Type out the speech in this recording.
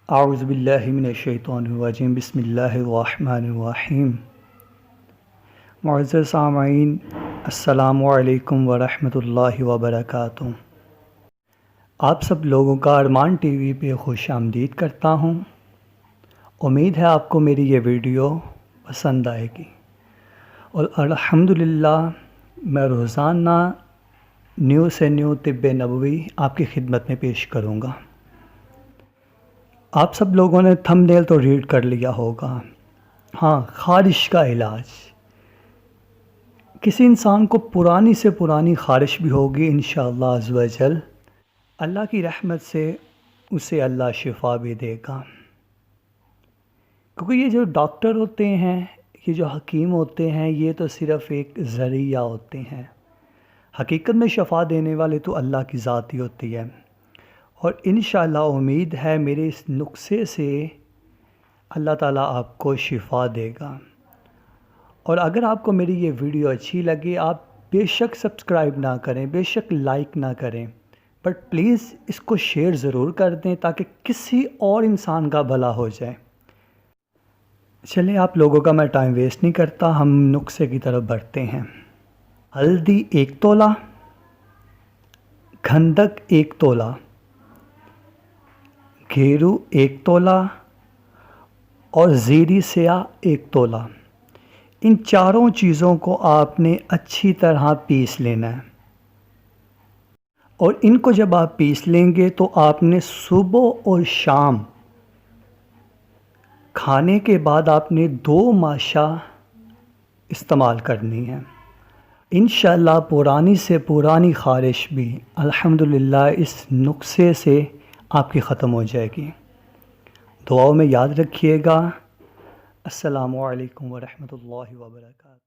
اعوذ باللہ من الشیطان الرجیم بسم اللہ الرحمن الرحیم۔ معزز سامعین، السلام علیکم ورحمۃ اللہ وبرکاتہ۔ آپ سب لوگوں کا ارمان ٹی وی پہ خوش آمدید کرتا ہوں۔ امید ہے آپ کو میری یہ ویڈیو پسند آئے گی، اور الحمدللہ میں روزانہ نیو سے نیو طب نبوی آپ کی خدمت میں پیش کروں گا۔ آپ سب لوگوں نے تھمبنیل تو ریڈ کر لیا ہوگا۔ ہاں، خارش کا علاج۔ کسی انسان کو پرانی سے پرانی خارش بھی ہوگی، انشاءاللہ عز و جل اللہ کی رحمت سے اسے اللہ شفا بھی دے گا، کیونکہ یہ جو ڈاکٹر ہوتے ہیں، یہ جو حکیم ہوتے ہیں، یہ تو صرف ایک ذریعہ ہوتے ہیں۔ حقیقت میں شفا دینے والے تو اللہ کی ذات ہی ہوتی ہے، اور انشاءاللہ امید ہے میرے اس نسخے سے اللہ تعالیٰ آپ کو شفا دے گا۔ اور اگر آپ کو میری یہ ویڈیو اچھی لگے، آپ بے شک سبسکرائب نہ کریں، بے شک لائک نہ کریں، بٹ پلیز اس کو شیئر ضرور کر دیں تاکہ کسی اور انسان کا بھلا ہو جائے۔ چلیں، آپ لوگوں کا میں ٹائم ویسٹ نہیں کرتا، ہم نسخے کی طرف بڑھتے ہیں۔ ہلدی 1 تولہ، گھندک 1 تولہ، گھیرو 1 تولہ اور زیریں سیاہ 1 تولہ۔ ان چاروں چیزوں کو آپ نے اچھی طرح پیس لینا ہے، اور ان کو جب آپ پیس لیں گے تو آپ نے صبح اور شام کھانے کے بعد آپ نے 2 ماشا استعمال کرنی ہے۔ انشاءاللہ پرانی سے پرانی خارش بھی الحمدللہ اس نسخے سے آپ کی ختم ہو جائے گی۔ دعاؤں میں یاد رکھیے گا۔ السلام علیکم ورحمۃ اللہ وبرکاتہ۔